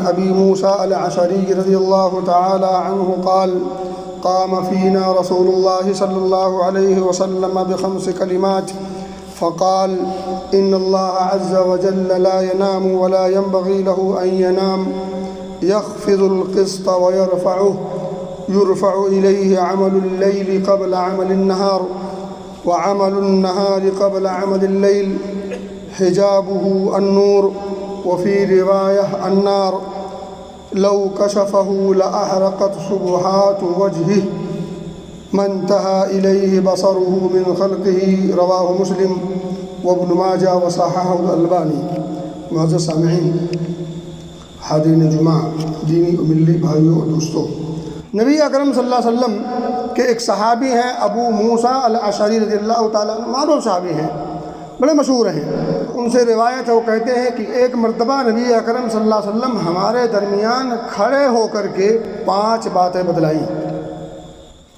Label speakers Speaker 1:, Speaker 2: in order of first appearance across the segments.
Speaker 1: أبي موسى الأشعري رضي الله تعالى عنه قال قام فينا رسول الله صلى الله عليه وسلم بخمس كلمات فقال إن الله عز وجل لا ينام ولا ينبغي له أن ينام يخفض القسط ويرفعه يرفع إليه عمل الليل قبل عمل النهار وعمل النهار قبل عمل الليل حجابه النور وفي رواية النار لو كشفه لأحرقت سبحات وجهه ما انتهى إليه بصره من خلقه رواه مسلم وابن ماجہ وصححہ الالبانی۔ معزز سامعین، حاضرین جمعہ، دینی و ملی بھائیوں اور دوستوں، نبی اکرم صلی اللہ علیہ وسلم کے ایک صحابی ہیں ابو موسیٰ الاشعری رضی اللہ تعالیٰ عنہ، معروف صحابی ہیں، بڑے مشہور ہیں۔ ان سے روایت ہے، وہ کہتے ہیں کہ ایک مرتبہ نبی اکرم صلی اللہ علیہ وسلم ہمارے درمیان کھڑے ہو کر کے 5 باتیں بتلائیں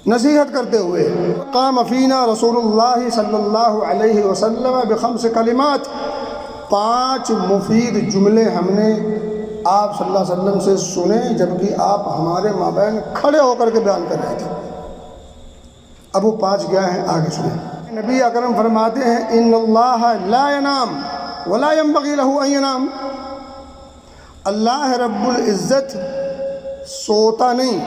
Speaker 1: نصیحت کرتے ہوئے۔ قام فینا رسول اللہ صلی اللہ علیہ وسلم بخمس کلمات، 5 مفید جملے ہم نے آپ صلی اللہ علیہ وسلم سے سنے جبکہ آپ ہمارے مابین کھڑے ہو کر کے بیان کر رہے تھے۔ اب وہ 5 کیا ہیں آگے سنیں۔ نبی اکرم فرماتے ہیں ان اللہ لا ینام ولا ينبغي له ان ینام، اللہ رب العزت سوتا نہیں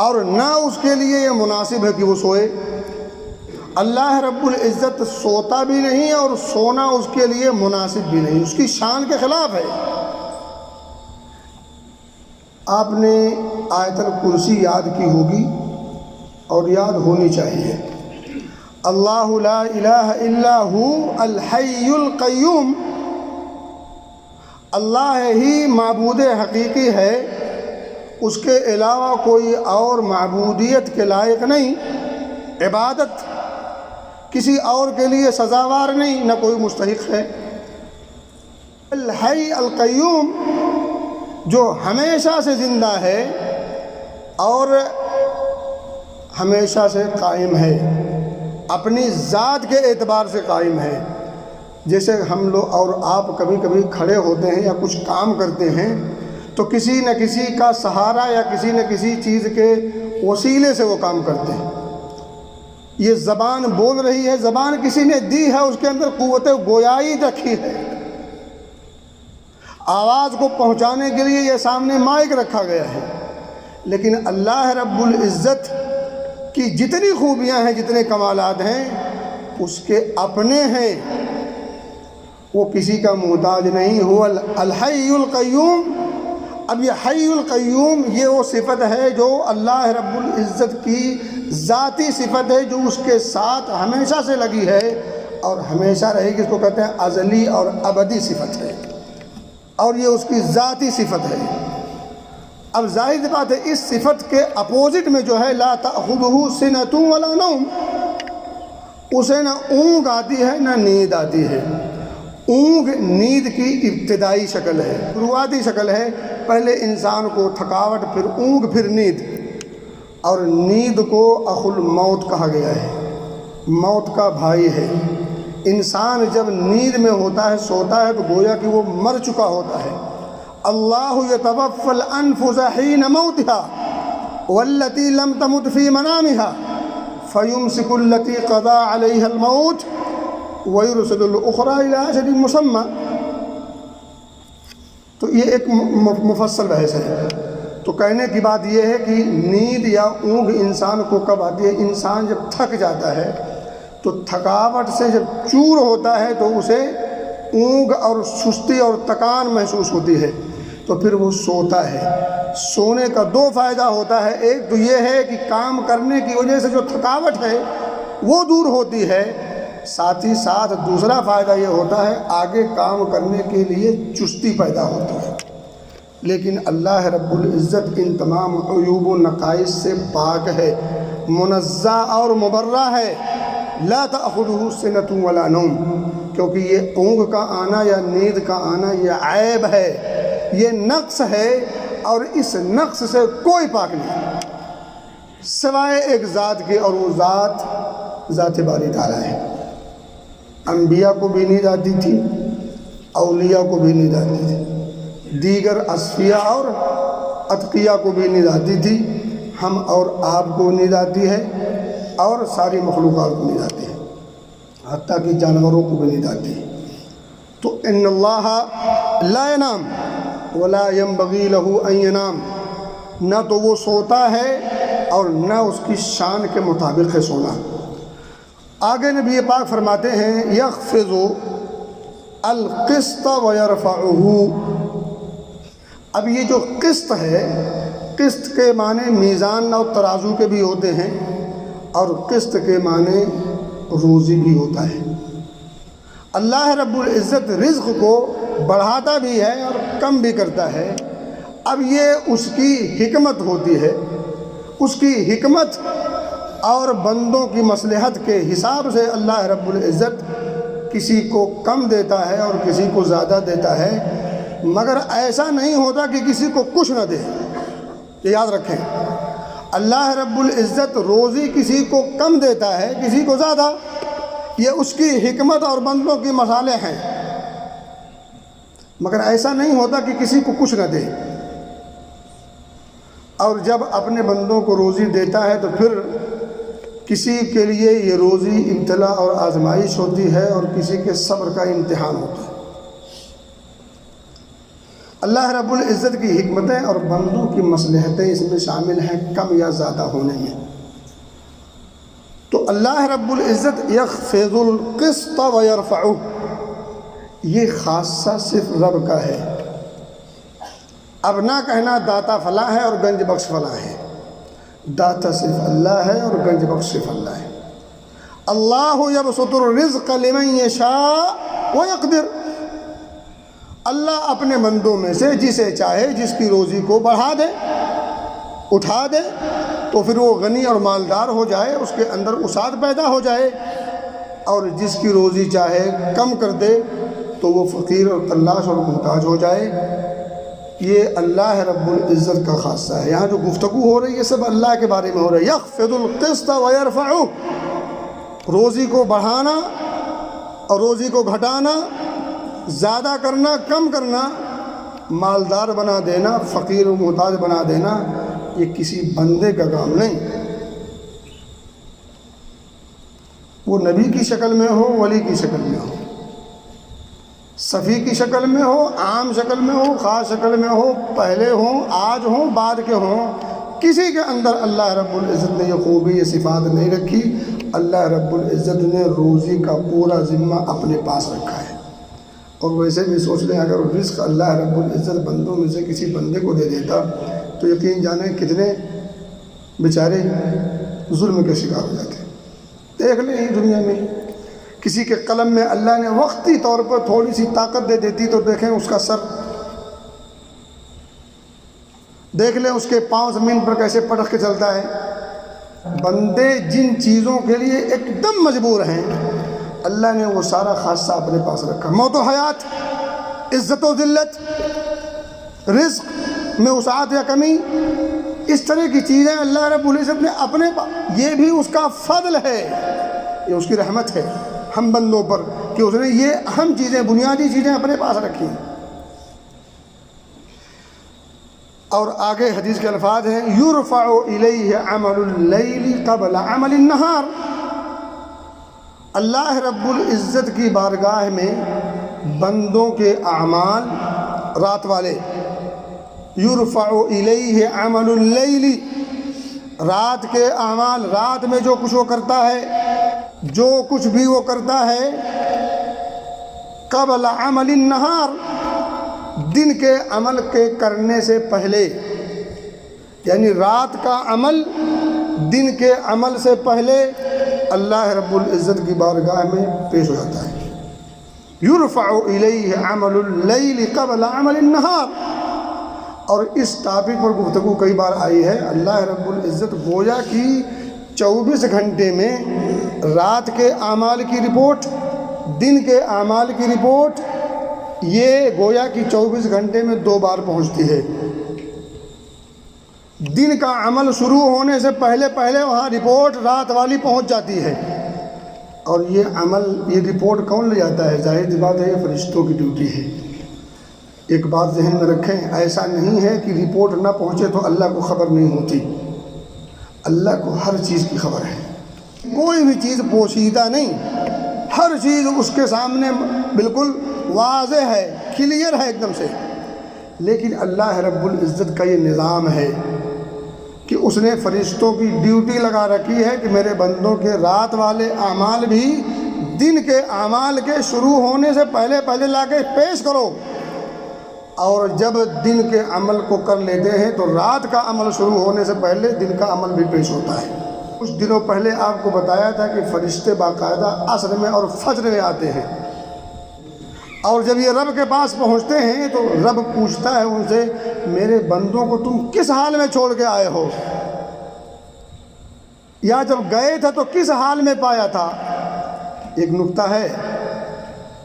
Speaker 1: اور نہ اس کے لیے یہ مناسب ہے کہ وہ سوئے۔ اللہ رب العزت سوتا بھی نہیں اور سونا اس کے لیے مناسب بھی نہیں، اس کی شان کے خلاف ہے۔ آپ نے آیت الکرسی یاد کی ہوگی اور یاد ہونی چاہیے۔ اللہ لا الہ الا ہو الحی القیوم، اللہ ہی معبود حقیقی ہے، اس کے علاوہ کوئی اور معبودیت کے لائق نہیں، عبادت کسی اور کے لیے سزاوار نہیں، نہ کوئی مستحق ہے۔ الحی القیوم، جو ہمیشہ سے زندہ ہے اور ہمیشہ سے قائم ہے، اپنی ذات کے اعتبار سے قائم ہے۔ جیسے ہم لوگ اور آپ کبھی کبھی کھڑے ہوتے ہیں یا کچھ کام کرتے ہیں تو کسی نہ کسی کا سہارا یا کسی نہ کسی چیز کے وسیلے سے وہ کام کرتے ہیں۔ یہ زبان بول رہی ہے، زبان کسی نے دی ہے، اس کے اندر قوت گویائی رکھی ہے۔ آواز کو پہنچانے کے لیے یہ سامنے مائک رکھا گیا ہے، لیکن اللہ رب العزت کی جتنی خوبیاں ہیں، جتنے کمالات ہیں، اس کے اپنے ہیں، وہ کسی کا محتاج نہیں۔ هو الحی القیوم۔ اب یہ حی القیوم یہ وہ صفت ہے جو اللہ رب العزت کی ذاتی صفت ہے، جو اس کے ساتھ ہمیشہ سے لگی ہے اور ہمیشہ رہے گی۔ اس کو کہتے ہیں ازلی اور ابدی صفت ہے، اور یہ اس کی ذاتی صفت ہے۔ اب ظاہر بات ہے اس صفت کے اپوزٹ میں جو ہے لا تأخذہ سنۃ ولا نوم، اسے نہ اونگ آتی ہے نہ نیند آتی ہے۔ اونگ نیند کی ابتدائی شکل ہے، شروعاتی شکل ہے، پہلے انسان کو تھکاوٹ، پھر اونگ، پھر نیند۔ اور نیند کو اخو الموت کہا گیا ہے، موت کا بھائی ہے۔ انسان جب نیند میں ہوتا ہے، سوتا ہے، تو گویا کہ وہ مر چکا ہوتا ہے۔ اللہ یتوفی الانفس حین موتها والتی لم تمت فی منامها فیمسک التی قضا علیہا الموت وَيُرْسِلُ الْأُخْرَى إِلَىٰ أَجَلٍ مُّسَمًّى۔ تو یہ ایک مفصل بحث ہے۔ تو کہنے کی بات یہ ہے کہ نیند یا اونگ انسان کو کب آتی ہے؟ انسان جب تھک جاتا ہے تو تھکاوٹ سے جب چور ہوتا ہے تو اسے اونگ اور سستی اور تکان محسوس ہوتی ہے، تو پھر وہ سوتا ہے۔ سونے کا 2 فائدہ ہوتا ہے، ایک تو یہ ہے کہ کام کرنے کی وجہ سے جو تھکاوٹ ہے وہ دور ہوتی ہے، ساتھ ہی ساتھ دوسرا فائدہ یہ ہوتا ہے آگے کام کرنے کے لیے چستی پیدا ہوتی ہے۔ لیکن اللہ رب العزت ان تمام عیوب و نقائص سے پاک ہے، منزہ اور مبرہ ہے۔ لا تأخذہ سنۃ ولا نوم، کیونکہ یہ اونگ کا آنا یا نیند کا آنا یہ عیب ہے، یہ نقص ہے، اور اس نقص سے کوئی پاک نہیں سوائے ایک ذات کے، اور وہ ذات باری تعالیٰ ہے۔ انبیاء کو بھی نیند آتی تھی، اولیاء کو بھی نیند آتی تھی، دیگر اصفیاء اور اتقیاء کو بھی نیند آتی تھی، ہم اور آپ کو نیند آتی ہے اور ساری مخلوقات کو نیند آتی ہے، حتیٰ کہ جانوروں کو بھی نیند آتی ہے۔ تو ان اللہ لا ینام ولا ينبغی لہ ان ینام، نہ تو وہ سوتا ہے اور نہ اس کی شان کے مطابق ہے سونا۔ آگے نبی پاک فرماتے ہیں یخفض القسط ویرفعہ۔ اب یہ جو قسط ہے، قسط کے معنی میزان اور ترازو کے بھی ہوتے ہیں، اور قسط کے معنی روزی بھی ہوتا ہے۔ اللہ رب العزت رزق کو بڑھاتا بھی ہے اور کم بھی کرتا ہے۔ اب یہ اس کی حکمت ہوتی ہے، اس کی حکمت اور بندوں کی مصلحت کے حساب سے اللہ رب العزت کسی کو کم دیتا ہے اور کسی کو زیادہ دیتا ہے، مگر ایسا نہیں ہوتا کہ کسی کو کچھ نہ دے۔ یہ یاد رکھیں، اللہ رب العزت روزی کسی کو کم دیتا ہے، کسی کو زیادہ، یہ اس کی حکمت اور بندوں کی مصالح ہیں، مگر ایسا نہیں ہوتا کہ کسی کو کچھ نہ دے۔ اور جب اپنے بندوں کو روزی دیتا ہے تو پھر کسی کے لیے یہ روزی ابتلا اور آزمائش ہوتی ہے اور کسی کے صبر کا امتحان ہوتا ہے۔ اللہ رب العزت کی حکمتیں اور بندوں کی مصلحتیں اس میں شامل ہیں، کم یا زیادہ ہونے میں۔ تو اللہ رب العزت یخفض القسط ویرفعہ، یہ خاصہ صرف رب کا ہے۔ اب نہ کہنا داتا فلاں ہے اور گنج بخش فلاں ہے، داتا صرف اللہ ہے اور گنج بخش صرف اللہ ہے۔ اللہ یبسط الرزق لمن یشاء ویقدر، اللہ اپنے بندوں میں سے جسے چاہے جس کی روزی کو بڑھا دے، اٹھا دے، تو پھر وہ غنی اور مالدار ہو جائے، اس کے اندر وسعت پیدا ہو جائے، اور جس کی روزی چاہے کم کر دے تو وہ فقیر اور تلاش اور محتاج ہو جائے۔ یہ اللہ رب العزت کا خاصہ ہے۔ یہاں جو گفتگو ہو رہی ہے سب اللہ کے بارے میں ہو رہا ہے۔ یخفض القسط ویرفعہ، روزی کو بڑھانا اور روزی کو گھٹانا، زیادہ کرنا کم کرنا، مالدار بنا دینا فقیر و محتاج بنا دینا، یہ کسی بندے کا کام نہیں۔ وہ نبی کی شکل میں ہو، ولی کی شکل میں ہو، صفی کی شکل میں ہو، عام شکل میں ہو، خاص شکل میں ہو، پہلے ہوں، آج ہوں، بعد کے ہوں، کسی کے اندر اللہ رب العزت نے یہ خوبی، یہ صفات نہیں رکھی۔ اللہ رب العزت نے روزی کا پورا ذمہ اپنے پاس رکھا ہے۔ اور ویسے بھی سوچ لیں، اگر رزق اللہ رب العزت بندوں میں سے کسی بندے کو دے دیتا تو یقین جانیں کتنے بیچارے ظلم کے شکار ہو جاتے۔ دیکھ لیں ہی دنیا میں کسی کے قلم میں اللہ نے وقتی طور پر تھوڑی سی طاقت دے دیتی تو دیکھیں اس کا سر، دیکھ لیں اس کے پاؤں زمین پر کیسے پٹک کے چلتا ہے۔ بندے جن چیزوں کے لیے ایک دم مجبور ہیں، اللہ نے وہ سارا خاصہ اپنے پاس رکھا۔ موت و حیات، عزت و ذلت، رزق میں وسعت یا کمی، اس طرح کی چیزیں اللہ رب العزت نے اپنے پاس، یہ بھی اس کا فضل ہے، یہ اس کی رحمت ہے ہم بندوں پر کہ اس نے یہ اہم چیزیں، بنیادی چیزیں اپنے پاس رکھی ہیں۔ اور آگے حدیث کے الفاظ ہیں یرفع الیہ عمل اللیل قبل عمل النہار، اللہ رب العزت کی بارگاہ میں بندوں کے اعمال رات والے، یرفع الیہ عمل اللیل، رات کے اعمال، رات میں جو کچھ وہ کرتا ہے، جو کچھ بھی وہ کرتا ہے، قبل عمل النہار، دن کے عمل کے کرنے سے پہلے، یعنی رات کا عمل دن کے عمل سے پہلے اللہ رب العزت کی بارگاہ میں پیش ہو جاتا ہے۔ یرفع الیہ عمل اللیل قبل عمل النہار، اور اس ٹاپک پر گفتگو کئی بار آئی ہے۔ اللہ رب العزت گویا کی 24 گھنٹے میں رات کے اعمال کی رپورٹ، دن کے اعمال کی رپورٹ، یہ گویا کہ 24 گھنٹے میں 2 بار پہنچتی ہے۔ دن کا عمل شروع ہونے سے پہلے وہاں رپورٹ رات والی پہنچ جاتی ہے، اور یہ عمل، یہ رپورٹ کون لے جاتا ہے؟ ظاہر سی بات ہے یہ فرشتوں کی ڈیوٹی ہے۔ ایک بات ذہن میں رکھیں، ایسا نہیں ہے کہ رپورٹ نہ پہنچے تو اللہ کو خبر نہیں ہوتی، اللہ کو ہر چیز کی خبر ہے، کوئی بھی چیز پوشیدہ نہیں، ہر چیز اس کے سامنے بالکل واضح ہے، کلیئر ہے ایک دم سے۔ لیکن اللہ رب العزت کا یہ نظام ہے کہ اس نے فرشتوں کی ڈیوٹی لگا رکھی ہے کہ میرے بندوں کے رات والے اعمال بھی دن کے اعمال کے شروع ہونے سے پہلے لا کے پیش کرو، اور جب دن کے عمل کو کر لیتے ہیں تو رات کا عمل شروع ہونے سے پہلے دن کا عمل بھی پیش ہوتا ہے۔ کچھ دنوں پہلے آپ کو بتایا تھا کہ فرشتے باقاعدہ عصر میں اور فجر میں آتے ہیں، اور جب یہ رب کے پاس پہنچتے ہیں تو رب پوچھتا ہے ان سے، میرے بندوں کو تم کس حال میں چھوڑ کے آئے ہو، یا جب گئے تھے تو کس حال میں پایا تھا؟ ایک نکتہ ہے،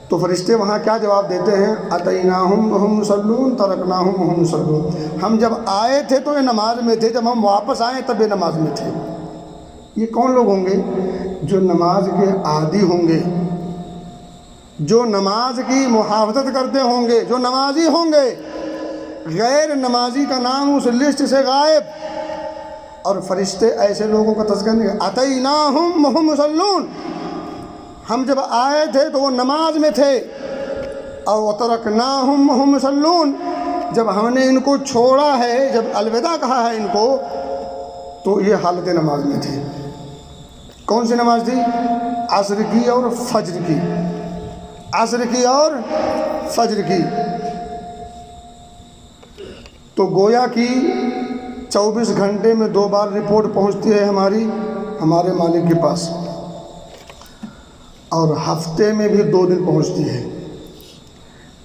Speaker 1: تو فرشتے وہاں کیا جواب دیتے ہیں؟ اتیناہم وہم یصلون ترکناہم وہم یصلون، ہم جب آئے تھے تو یہ نماز میں تھے، جب ہم واپس آئے تب یہ نماز میں تھے۔ یہ کون لوگ ہوں گے؟ جو نماز کے عادی ہوں گے، جو نماز کی محافظت کرتے ہوں گے، جو نمازی ہوں گے۔ غیر نمازی کا نام اس لسٹ سے غائب، اور فرشتے ایسے لوگوں کا تذکرہ نہیں کرتے۔ اتیناہم وہم یصلون، ہم جب آئے تھے تو وہ نماز میں تھے، اور وترکناہم وہم یصلون، جب ہم نے ان کو چھوڑا ہے، جب الوداع کہا ہے ان کو، تو یہ حالت نماز میں تھے۔ کون سی نماز تھی؟ عصر کی اور فجر کی، عصر کی اور فجر کی۔ تو گویا کی 24 گھنٹے میں 2 بار رپورٹ پہنچتی ہے ہمارے مالک کے پاس، اور ہفتے میں بھی 2 دن پہنچتی ہے،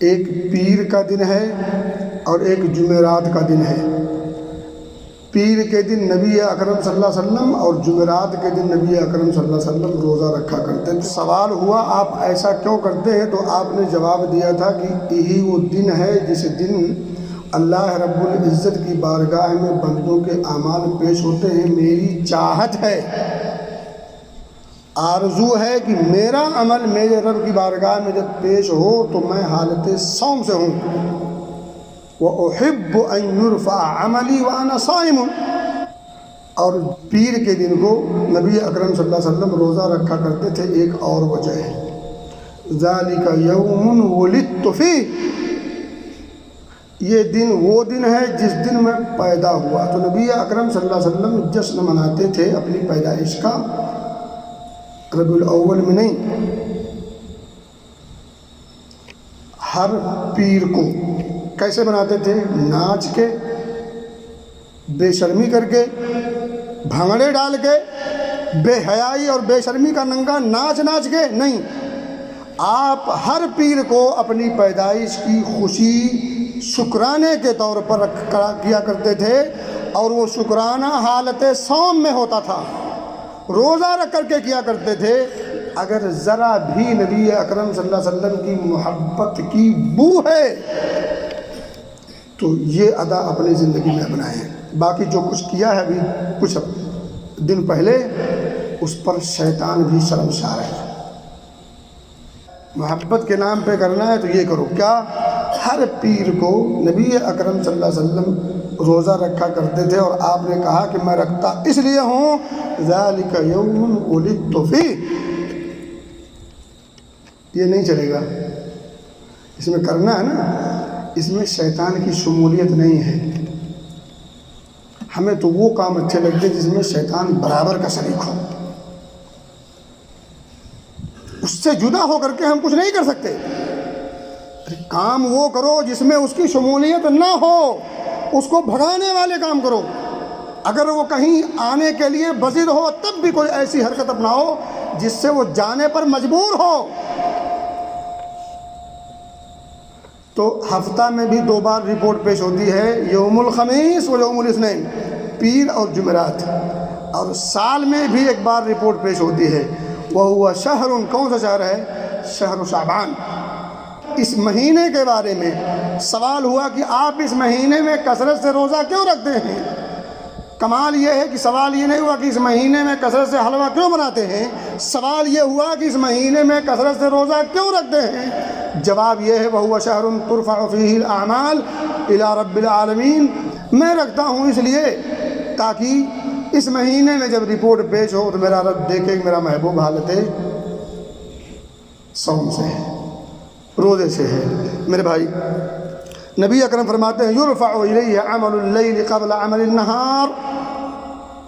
Speaker 1: ایک پیر کا دن ہے اور ایک جمعرات کا دن ہے۔ پیر کے دن نبی اکرم صلی اللہ علیہ وسلم اور جمعرات کے دن نبی اکرم صلی اللہ علیہ وسلم روزہ رکھا کرتے تھے۔ سوال ہوا آپ ایسا کیوں کرتے ہیں؟ تو آپ نے جواب دیا تھا کہ یہی وہ دن ہے جس دن اللہ رب العزت کی بارگاہ میں بندوں کے اعمال پیش ہوتے ہیں۔ میری چاہت ہے، آرزو ہے کہ میرا عمل میرے رب کی بارگاہ میں جب پیش ہو تو میں حالت صوم سے ہوں۔ وَأُحِبُّ أَن يُرْفَعَ عَمَلِي وَأَنَا صَائِمٌ۔ اور پیر کے دن کو نبی اکرم صلی اللہ علیہ وسلم روزہ رکھا کرتے تھے، ایک اور وجہ ہے، ذَلِكَ يَوْمٌ وُلِدتُّ فِيهِ، یہ دن وہ دن ہے جس دن میں پیدا ہوا۔ تو نبی اکرم صلی اللہ علیہ وسلم جشن مناتے تھے اپنی پیدائش کا، ربیع الاول میں نہیں، ہر پیر کو۔ کیسے مناتے تھے؟ ناچ کے، بے شرمی کر کے، بھنگڑے ڈال کے، بے حیائی اور بے شرمی کا ننگا ناچ کے نہیں، آپ ہر پیر کو اپنی پیدائش کی خوشی شکرانے کے طور پر کیا کرتے تھے، اور وہ شکرانہ حالت صوم میں ہوتا تھا، روزہ رکھ کر کے کیا کرتے تھے۔ اگر ذرا بھی نبی اکرم صلی اللہ علیہ وسلم کی محبت کی بو ہے تو یہ ادا اپنی زندگی میں اپنائیں۔ باقی جو کچھ کیا ہے ابھی کچھ دن پہلے، اس پر شیطان بھی شرمسار ہے۔ محبت کے نام پہ کرنا ہے تو یہ کرو۔ کیا؟ ہر پیر کو نبی اکرم صلی اللہ علیہ وسلم روزہ رکھا کرتے تھے، اور آپ نے کہا کہ میں رکھتا اس لیے ہوں، ذَلِكَ يَوْمٌ وُلِدتُّ فِيهِ۔ یہ نہیں چلے گا، اس میں کرنا ہے نا، اس میں شیطان کی شمولیت نہیں ہے۔ ہمیں تو وہ کام اچھے لگتے جس میں شیطان برابر کا شریک ہو، اس سے جدا ہو کر کے ہم کچھ نہیں کر سکتے۔ کام وہ کرو جس میں اس کی شمولیت نہ ہو، اس کو بھگانے والے کام کرو۔ اگر وہ کہیں آنے کے لیے بضد ہو تب بھی کوئی ایسی حرکت اپناؤ جس سے وہ جانے پر مجبور ہو۔ تو ہفتہ میں بھی 2 بار رپورٹ پیش ہوتی ہے، یوم الخمیس و یوم الاثنین، پیر اور جمعرات، اور سال میں بھی 1 بار رپورٹ پیش ہوتی ہے، وَهُوَ شَهْرٌ، کون سا شہر ہے؟ شہر شعبان۔ اس مہینے کے بارے میں سوال ہوا کہ آپ اس مہینے میں کثرت سے روزہ کیوں رکھتے ہیں؟ کمال یہ ہے کہ سوال یہ نہیں ہوا کہ اس مہینے میں کثرت سے حلوہ کیوں بناتے ہیں، سوال یہ ہوا کہ اس مہینے میں کثرت سے روزہ کیوں رکھتے ہیں؟ جواب یہ ہے وَهُوَ شَهْرٌ تُرْفَعُ فِيهِ الْأَعْمَالُ إِلَىٰ رَبِّ الْعَالَمِينَ، میں رکھتا ہوں اس لیے تاکہ اس مہینے میں جب رپورٹ پیش ہو تو میرا رب دیکھے کہ میرا محبوب حالت صوم سے ہے، روزے سے ہے۔ میرے بھائی، نبی اکرم فرماتے ہیں یرفع الیہ عمل اللیل قبل عمل النہار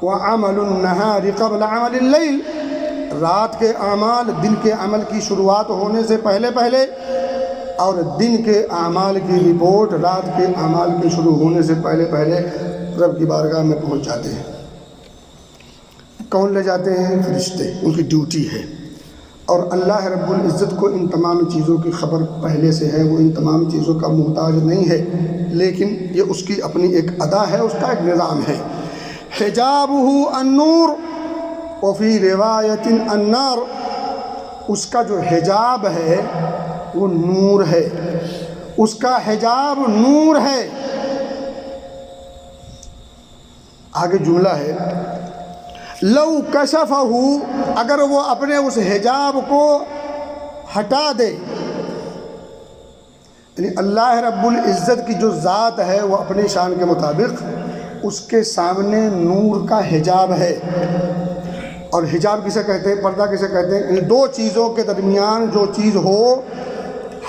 Speaker 1: وعمل النہار قبل عمل اللیل، رات کے اعمال دن کے عمل کی شروعات ہونے سے پہلے پہلے، اور دن کے اعمال کی رپورٹ رات کے اعمال کے شروع ہونے سے پہلے پہلے رب کی بارگاہ میں پہنچ جاتے ہیں۔ کون لے جاتے ہیں؟ فرشتے، ان کی ڈیوٹی ہے۔ اور اللہ رب العزت کو ان تمام چیزوں کی خبر پہلے سے ہے، وہ ان تمام چیزوں کا محتاج نہیں ہے، لیکن یہ اس کی اپنی ایک ادا ہے، اس کا ایک نظام ہے۔ حجابہ النور وفی روایت النار، اس کا جو حجاب ہے وہ نور ہے، اس کا حجاب نور ہے۔ آگے جملہ ہے لو کشفہ، اگر وہ اپنے اس حجاب کو ہٹا دے، یعنی اللہ رب العزت کی جو ذات ہے وہ اپنی شان کے مطابق اس کے سامنے نور کا حجاب ہے۔ اور حجاب کسے کہتے ہیں؟ پردہ کسے کہتے ہیں؟ ان دو چیزوں کے درمیان جو چیز ہو،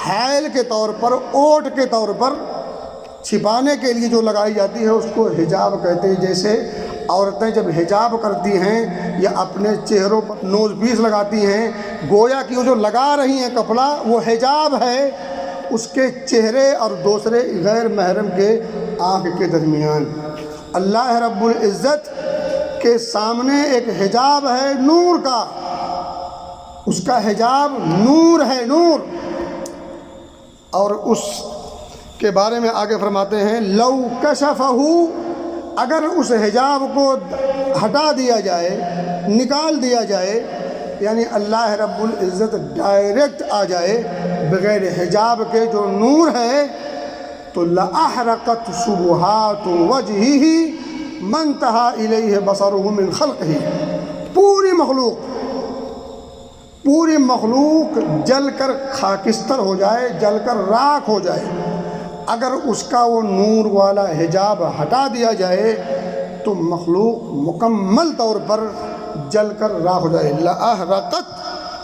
Speaker 1: حائل کے طور پر، اوٹ کے طور پر چھپانے کے لیے جو لگائی جاتی ہے اس کو حجاب کہتے ہیں۔ جیسے عورتیں جب حجاب کرتی ہیں یا اپنے چہروں پر نوز پیس لگاتی ہیں، گویا کہ وہ جو لگا رہی ہیں کپڑا وہ حجاب ہے اس کے چہرے اور دوسرے غیر محرم کے آنکھ کے درمیان۔ اللہ رب العزت کے سامنے ایک حجاب ہے نور کا، اس کا حجاب نور ہے، نور۔ اور اس کے بارے میں آگے فرماتے ہیں لو کشفہ، اگر اس حجاب کو ہٹا دیا جائے، نکال دیا جائے، یعنی اللہ رب العزت ڈائریکٹ آ جائے بغیر حجاب کے جو نور ہے، تو لأحرقت سبحات وجہہ ما انتہا الیہ بصرہ من خلقہ، پوری مخلوق جل کر خاکستر ہو جائے، جل کر راکھ ہو جائے، اگر اس کا وہ نور والا حجاب ہٹا دیا جائے تو مخلوق مکمل طور پر جل کر راکھ ہو جائے۔ لأحرقت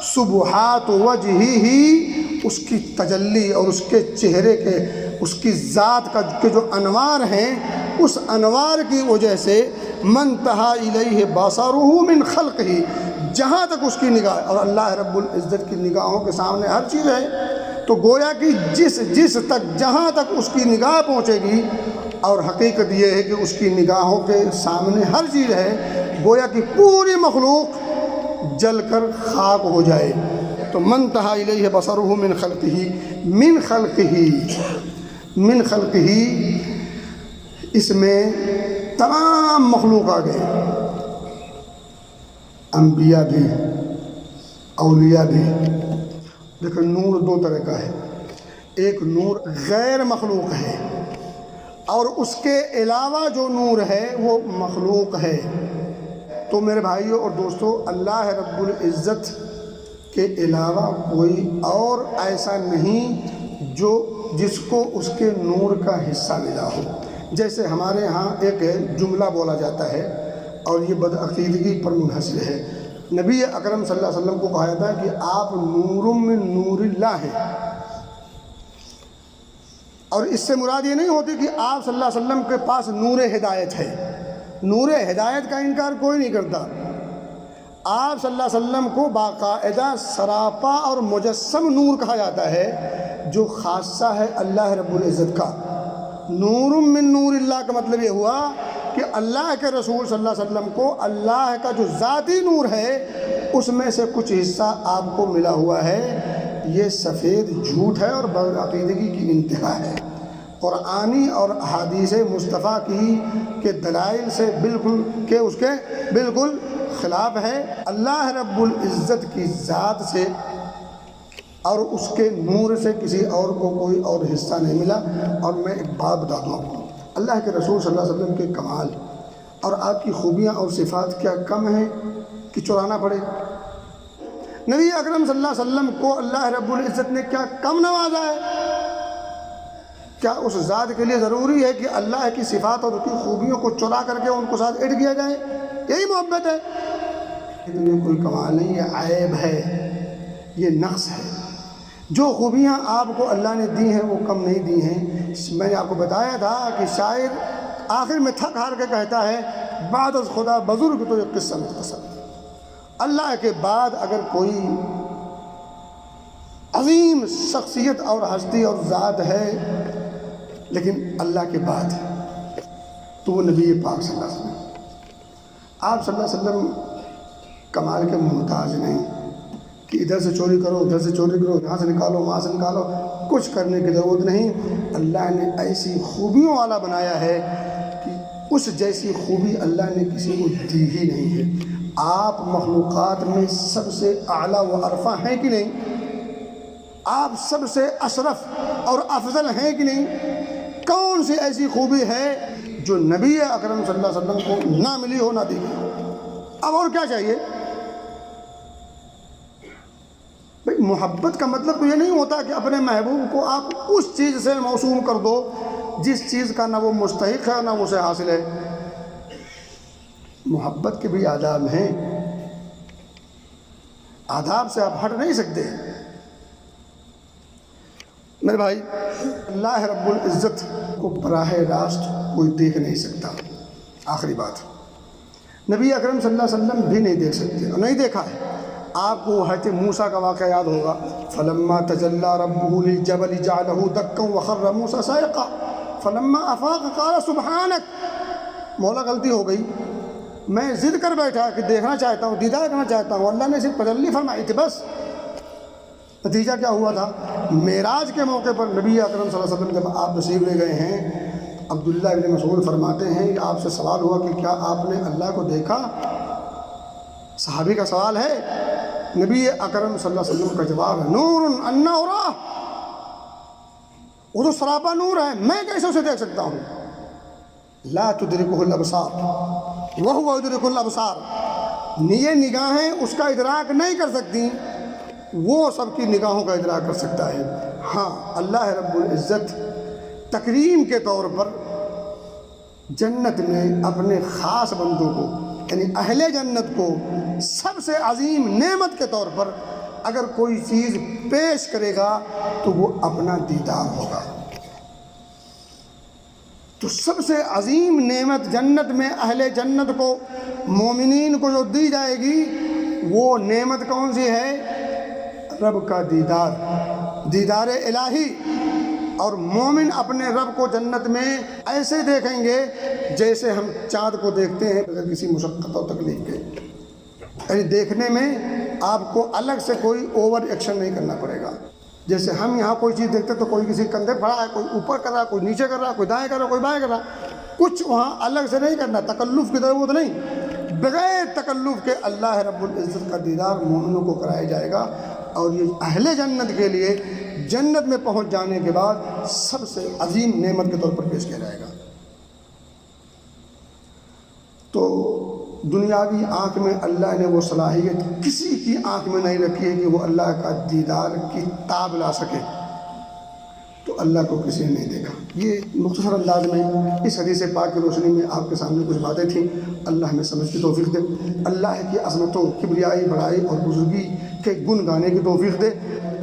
Speaker 1: سبحات وجہہ، اس کی تجلی اور اس کے چہرے کے، اس کی ذات کا کے جو انوار ہیں، اس انوار کی وجہ سے منتہا الیہ بصرہ من خلقہ، جہاں تک اس کی نگاہ، اور اللہ رب العزت کی نگاہوں کے سامنے ہر چیز ہے، تو گویا کہ جس تک جہاں تک اس کی نگاہ پہنچے گی، اور حقیقت یہ ہے کہ اس کی نگاہوں کے سامنے ہر چیز ہے، گویا کہ پوری مخلوق جل کر خاک ہو جائے۔ تو منتہا الیہ بصرہ من خلقہ، اس میں تمام مخلوق آ گئے، انبیاء بھی، اولیاء بھی۔ دیکھو نور دو طرح کا ہے، ایک نور غیر مخلوق ہے، اور اس کے علاوہ جو نور ہے وہ مخلوق ہے۔ تو میرے بھائیوں اور دوستو، اللہ رب العزت کے علاوہ کوئی اور ایسا نہیں جس کو اس کے نور کا حصہ ملا ہو۔ جیسے ہمارے ہاں ایک جملہ بولا جاتا ہے، اور یہ بدعقیدگی پر منحصر ہے۔ نبی اکرم صلی اللہ علیہ وسلم کو کہا جاتا ہے کہ آپ نور من نور اللہ ہیں، اور اس سے مراد یہ نہیں ہوتی کہ آپ صلی اللہ علیہ وسلم کے پاس نور ہدایت ہے۔ نور ہدایت کا انکار کوئی نہیں کرتا۔ آپ صلی اللہ علیہ وسلم کو باقاعدہ سراپا اور مجسم نور کہا جاتا ہے، جو خاصہ ہے اللہ رب العزت کا۔ نور من نور اللہ کا مطلب یہ ہوا کہ اللہ کے رسول صلی اللہ علیہ وسلم کو اللہ کا جو ذاتی نور ہے اس میں سے کچھ حصہ آپ کو ملا ہوا ہے۔ یہ سفید جھوٹ ہے اور بدعقیدگی کی انتہا ہے، قرآنی اور احادیث مصطفیٰ کے دلائل سے بالکل خلاف ہے۔ اللہ رب العزت کی ذات سے اور اس کے نور سے کسی اور کو کوئی اور حصہ نہیں ملا۔ اور میں ایک بات بتا دوں آپ کو، اللہ کے رسول صلی اللہ علیہ وسلم کے کمال اور آپ کی خوبیاں اور صفات کیا کم ہیں کہ چرانا پڑے؟ نبی اکرم صلی اللہ علیہ وسلم کو اللہ رب العزت نے کیا کم نوازا ہے؟ کیا اس ذات کے لیے ضروری ہے کہ اللہ کی صفات اور اس کی خوبیوں کو چرا کر کے ان کو ساتھ ایڈ کیا جائے؟ یہی محبت ہے۔ یہ کوئی کمال نہیں، یہ عیب ہے، یہ نقص ہے۔ جو خوبیاں آپ کو اللہ نے دی ہیں وہ کم نہیں دی ہیں۔ میں نے آپ کو بتایا تھا کہ شاعر آخر میں تھک ہار کے کہتا ہے بعد از خدا بزرگ تو یہ قصہ مختصر۔ اللہ کے بعد اگر کوئی عظیم شخصیت اور ہستی اور ذات ہے لیکن اللہ کے بعد تو وہ نبی پاک صلی اللہ علیہ وسلم۔ آپ صلی اللہ علیہ وسلم کمال کے محتاج نہیں کہ ادھر سے چوری کرو ادھر سے چوری کرو، یہاں سے نکالو وہاں سے نکالو، کچھ کرنے کی ضرورت نہیں۔ اللہ نے ایسی خوبیوں والا بنایا ہے کہ اس جیسی خوبی اللہ نے کسی کو دی ہی نہیں ہے۔ آپ مخلوقات میں سب سے اعلیٰ و ارفع ہیں کہ نہیں؟ آپ سب سے اشرف اور افضل ہیں کہ نہیں؟ کون سی ایسی خوبی ہے جو نبی اکرم صلی اللہ علیہ وسلم کو نہ ملی ہو، نہ دی گئی ہو؟ اب اور کیا چاہیے؟ بھئی محبت کا مطلب تو یہ نہیں ہوتا کہ اپنے محبوب کو آپ اس چیز سے موسوم کر دو جس چیز کا نہ وہ مستحق ہے نہ وہ اسے حاصل ہے۔ محبت کے بھی آداب ہیں، آداب سے آپ ہٹ نہیں سکتے۔ میرے بھائی، اللہ رب العزت کو براہ راست کوئی دیکھ نہیں سکتا۔ آخری بات، نبی اکرم صلی اللہ علیہ وسلم بھی نہیں دیکھ سکتے اور نہیں دیکھا ہے۔ آپ کو حضرت موسیٰ کا واقعہ یاد ہوگا، فلما تجلی ربہ للجبل جعلہ دکا وخر موسیٰ صعقا فلما افاق قال سبحانک۔ مولا غلطی ہو گئی، میں ضد کر بیٹھا کہ دیکھنا چاہتا ہوں، دیدار کرنا چاہتا ہوں، اللہ نے صرف تجلی فرمائی تھی بس۔ نتیجہ کیا ہوا تھا؟ معراج کے موقع پر نبی اکرم صلی اللہ علیہ وسلم جب آپ تشریف لے گئے ہیں، عبداللہ ابن مسعود فرماتے ہیں کہ آپ سے سوال ہوا کہ کیا آپ نے اللہ کو دیکھا؟ صحابی کا سوال ہے، نبی اکرم صلی اللہ علیہ وسلم کا جواب ہے نور انا اراہ، وہ تو سراپا نور ہے، میں کیسے اسے دیکھ سکتا ہوں؟ لا تدرکہ الابصار وہو یدرک الابصار، یہ نگاہیں اس کا ادراک نہیں کر سکتی، وہ سب کی نگاہوں کا ادراک کر سکتا ہے۔ ہاں، اللہ رب العزت تکریم کے طور پر جنت میں اپنے خاص بندوں کو یعنی اہل جنت کو سب سے عظیم نعمت کے طور پر اگر کوئی چیز پیش کرے گا تو وہ اپنا دیدار ہوگا۔ تو سب سے عظیم نعمت جنت میں اہل جنت کو، مومنین کو جو دی جائے گی، وہ نعمت کون سی ہے؟ رب کا دیدار، دیدار الہی۔ اور مومن اپنے رب کو جنت میں ایسے دیکھیں گے جیسے ہم چاند کو دیکھتے ہیں بغیر کسی مشقت اور تکلیف کے۔ یعنی دیکھنے میں آپ کو الگ سے کوئی اوور ایکشن نہیں کرنا پڑے گا۔ جیسے ہم یہاں کوئی چیز دیکھتے تو کوئی کسی کندھے پڑا ہے، کوئی اوپر کر رہا ہے، کوئی نیچے کر رہا ہے، کوئی دائیں کر رہا ہے، کوئی بائیں کر رہا ہے، کچھ وہاں الگ سے نہیں کرنا، تکلف کی ضرورت نہیں۔ بغیر تکلف کے اللہ رب العزت کا دیدار مومنوں کو کرایا جائے گا، اور یہ اہل جنت کے لیے جنت میں پہنچ جانے کے بعد سب سے عظیم نعمت کے طور پر پیش کیا جائے گا۔ تو دنیاوی آنکھ میں اللہ نے وہ صلاحیت کسی کی آنکھ میں نہیں رکھی ہے کہ وہ اللہ کا دیدار کی تاب لا سکے، تو اللہ کو کسی نے نہیں دیکھا۔ یہ مختصر انداز میں اس حدیث پاک کی روشنی میں آپ کے سامنے کچھ باتیں تھیں، اللہ ہمیں سمجھ کی توفیق دے، اللہ کی عظمتوں، کبریائی، بڑائی اور بزرگی کے گن گانے کی توفیق دے،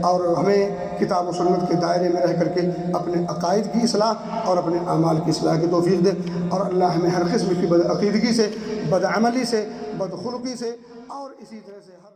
Speaker 1: اور ہمیں کتاب و سنت کے دائرے میں رہ کر کے اپنے عقائد کی اصلاح اور اپنے اعمال کی اصلاح کی توفیق دے، اور اللہ ہمیں ہر قسم کی بدعقیدگی سے، بدعملی سے، بدخلقی سے اور اسی طرح سے ہر